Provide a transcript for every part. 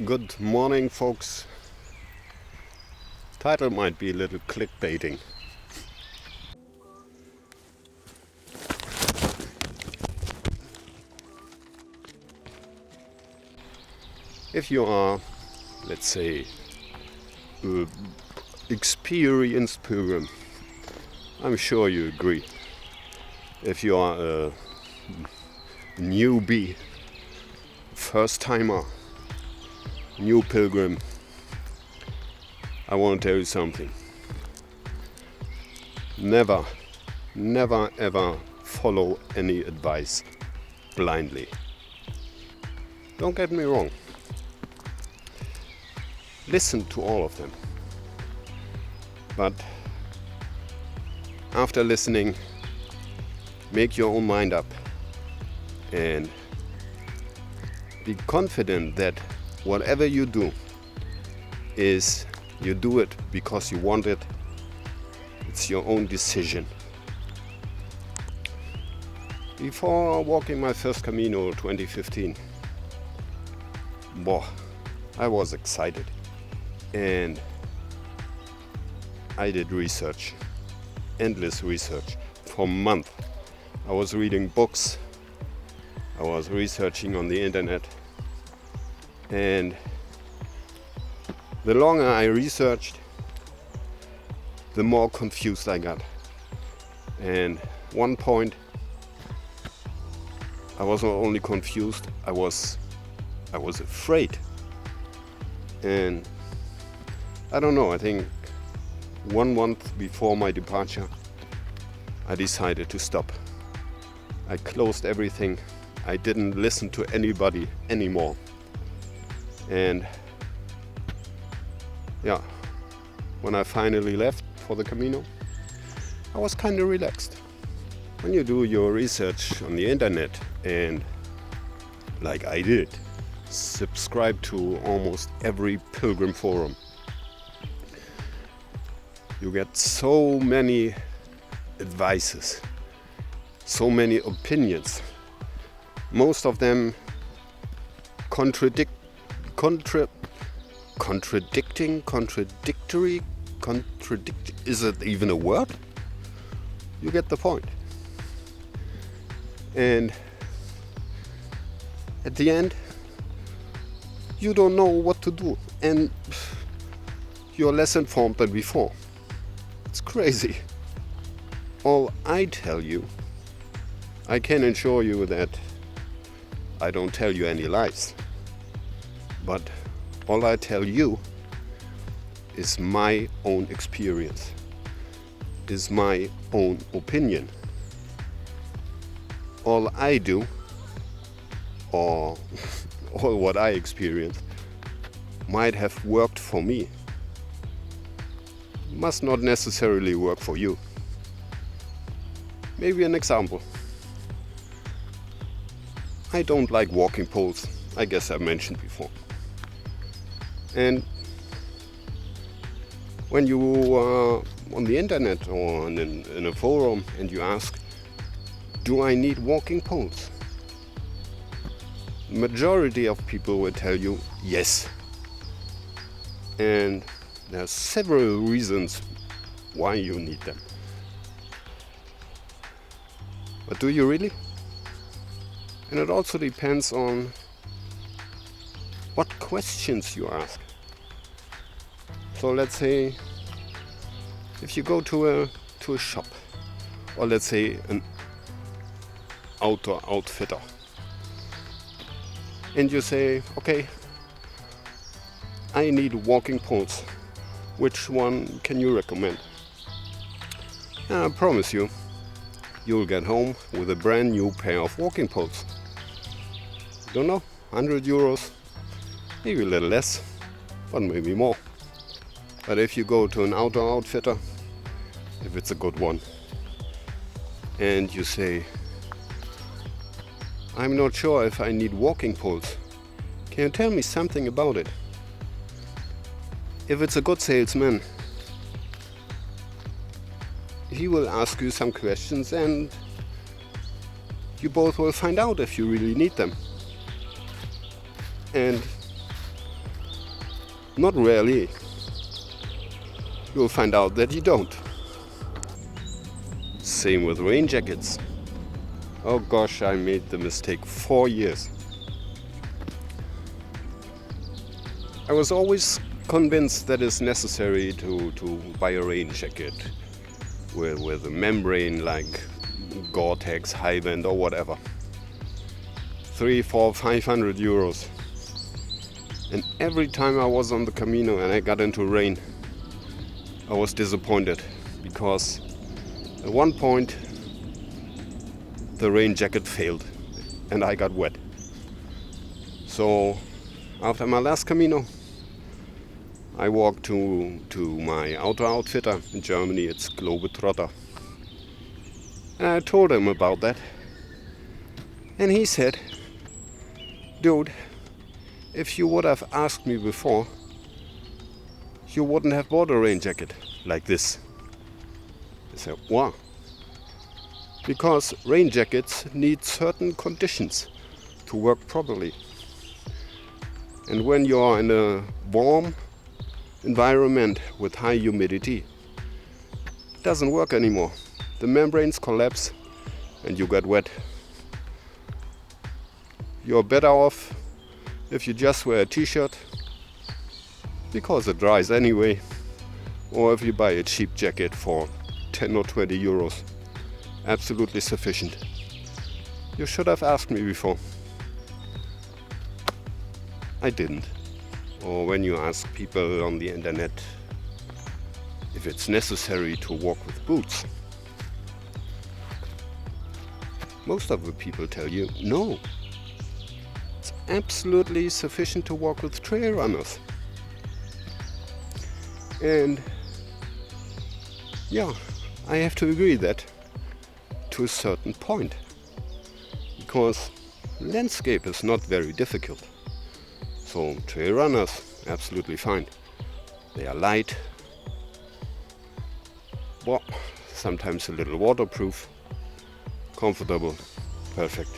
Good morning, folks. Title might be a little clickbaiting. If you are, let's say, an experienced pilgrim, I'm sure you agree. If you are a newbie, first timer, new pilgrim, I want to tell you something. Never ever follow any advice blindly. Don't get me wrong. Listen to all of them. But after listening, make your own mind up and be confident that whatever you do is you do it because you want it. It's your own decision. Before walking my first Camino 2015, I was excited and I did research, endless research for months. I was reading books, I was researching on the internet, and the longer I researched, the more confused I got. And one point, I was not only confused, I was afraid. And I don't know, I think 1 month before my departure, I decided to stop. I closed everything. I didn't listen to anybody anymore. And when I finally left for the Camino, I was kind of relaxed. When you do your research on the internet and, like I did, subscribe to almost every pilgrim forum, you get so many advices, so many opinions. Most of them contradictory, is it even a word? You get the point. And at the end, you don't know what to do, and you're less informed than before. It's crazy. All I tell you, I can assure you that I don't tell you any lies. But all I tell you is my own experience, is my own opinion. All I do, or all what I experience, might have worked for me, must not necessarily work for you. Maybe an example. I don't like walking poles, I guess I mentioned before. And when you are on the internet or in a forum and you ask, do I need walking poles? Majority of people will tell you yes. And there are several reasons why you need them. But do you really? And it also depends on what questions you ask. So let's say if you go to a shop, or let's say an outdoor outfitter, and you say, okay, I need walking poles. Which one can you recommend? And I promise you, you'll get home with a brand new pair of walking poles. Don't know, 100 euros, maybe a little less, but maybe more. But if you go to an outdoor outfitter, if it's a good one, and you say, I'm not sure if I need walking poles, can you tell me something about it? If it's a good salesman, he will ask you some questions and you both will find out if you really need them. And Not rarely. You'll find out that you don't. Same with rain jackets. Oh gosh, I made the mistake 4 years. I was always convinced that it's necessary to buy a rain jacket with a membrane like Gore-Tex, High-Band or whatever. 300, 400, 500 euros. And every time I was on the Camino and I got into rain, I was disappointed because at one point the rain jacket failed and I got wet. So after my last Camino, I walked to my auto outfitter in Germany. It's Globetrotter. And I told him about that. And he said, dude, if you would have asked me before, you wouldn't have bought a rain jacket like this. I said, wow. Because rain jackets need certain conditions to work properly. And when you are in a warm environment with high humidity, it doesn't work anymore. The membranes collapse and you get wet. You're better off if you just wear a t-shirt, because it dries anyway, or if you buy a cheap jacket for 10 or 20 euros. Absolutely sufficient. You should have asked me before. I didn't. Or when you ask people on the internet if it's necessary to walk with boots, most of the people tell you no. It's absolutely sufficient to walk with trail runners. And yeah, I have to agree that to a certain point, because landscape is not very difficult. So trail runners, absolutely fine. They are light, well, sometimes a little waterproof, comfortable, perfect.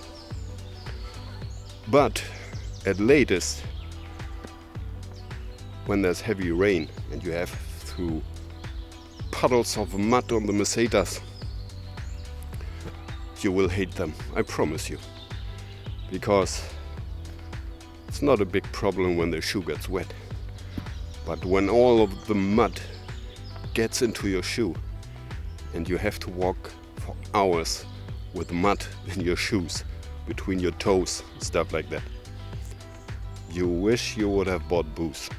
But at latest, when there's heavy rain and you have through puddles of mud on the mesetas, you will hate them, I promise you. Because it's not a big problem when the shoe gets wet. But when all of the mud gets into your shoe and you have to walk for hours with mud in your shoes, between your toes, stuff like that, you wish you would have bought boots.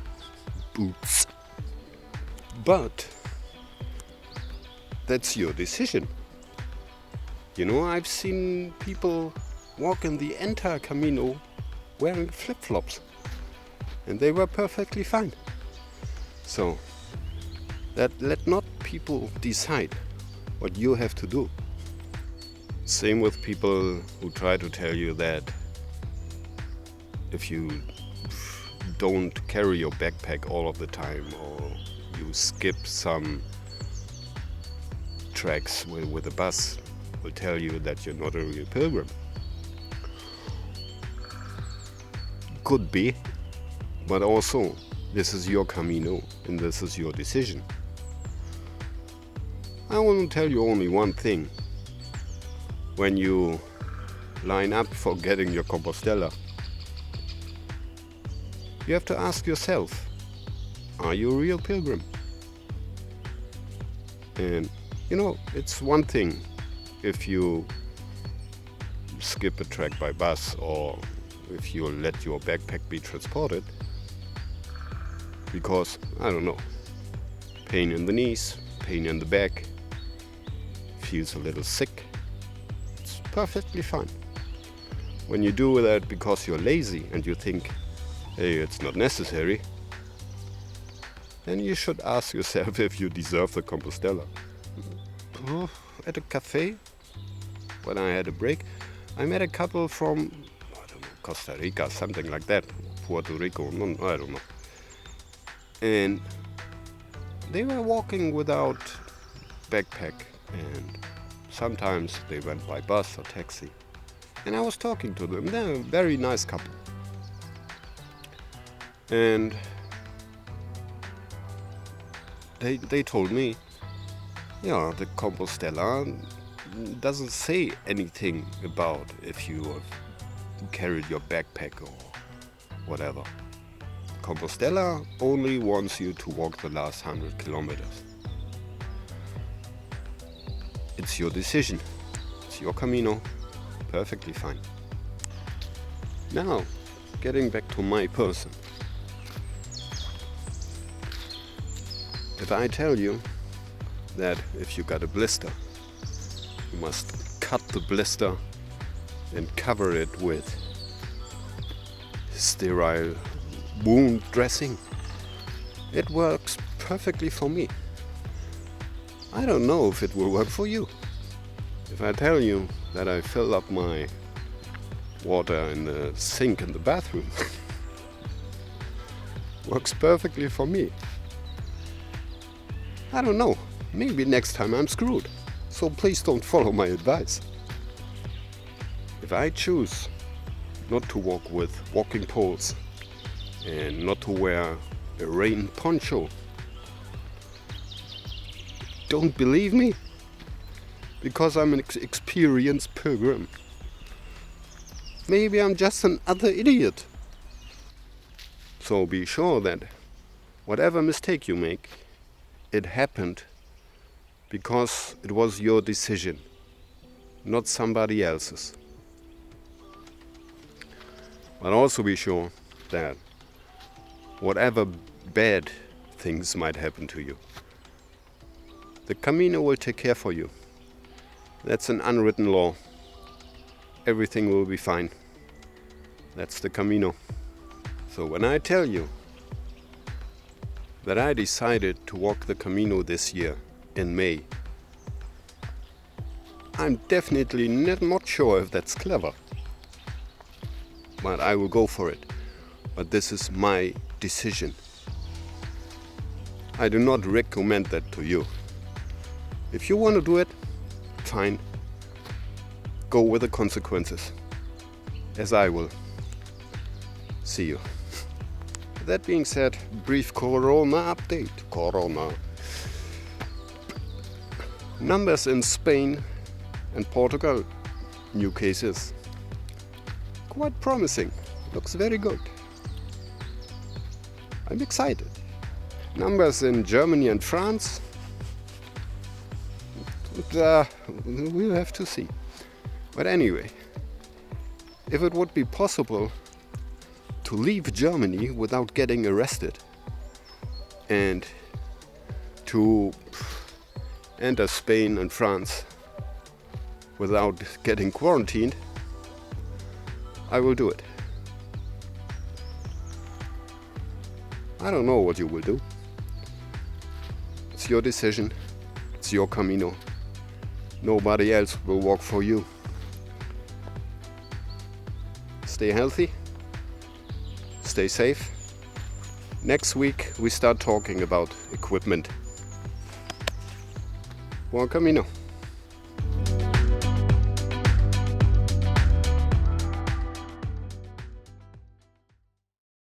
But that's your decision. You know, I've seen people walk in the entire Camino wearing flip-flops, and they were perfectly fine. So let not people decide what you have to do. Same with people who try to tell you that if you don't carry your backpack all of the time, or you skip some tracks with a bus, will tell you that you're not a real pilgrim. Could be, but also this is your Camino and this is your decision. I want to tell you only one thing. When you line up for getting your Compostela, you have to ask yourself, are you a real pilgrim? And you know, it's one thing if you skip a track by bus, or if you let your backpack be transported, because, I don't know, pain in the knees, pain in the back, feels a little sick. It's perfectly fine. When you do that because you're lazy and you think, hey, it's not necessary, then you should ask yourself if you deserve the Compostela. At a cafe, when I had a break, I met a couple from, I don't know, Costa Rica, something like that, Puerto Rico, I don't know. And they were walking without backpack, and sometimes they went by bus or taxi. And I was talking to them. They're a very nice couple. And they told me, yeah, the Compostela doesn't say anything about if you have carried your backpack or whatever. Compostela only wants you to walk the last 100 kilometers. It's your decision. It's your Camino. Perfectly fine. Now, getting back to my person. If I tell you that if you got a blister, you must cut the blister and cover it with sterile wound dressing, it works perfectly for me. I don't know if it will work for you. If I tell you that I fill up my water in the sink in the bathroom, works perfectly for me. I don't know, maybe next time I'm screwed, so please don't follow my advice. If I choose not to walk with walking poles and not to wear a rain poncho, don't believe me? Because I'm an experienced pilgrim. Maybe I'm just another idiot. So be sure that whatever mistake you make, it happened because it was your decision, not somebody else's. But also be sure that whatever bad things might happen to you, the Camino will take care for you. That's an unwritten law. Everything will be fine. That's the Camino. So when I tell you that I decided to walk the Camino this year in May, I'm definitely not sure if that's clever. But I will go for it. But this is my decision. I do not recommend that to you. If you want to do it, fine. Go with the consequences, as I will. See you. That being said, brief Corona update. Corona. Numbers in Spain and Portugal. New cases. Quite promising. Looks very good. I'm excited. Numbers in Germany and France. We'll have to see. But anyway, if it would be possible to leave Germany without getting arrested and to enter Spain and France without getting quarantined, I will do it. I don't know what you will do. It's your decision. It's your Camino. Nobody else will walk for you. Stay healthy. Stay safe. Next week we start talking about equipment. Buon Camino.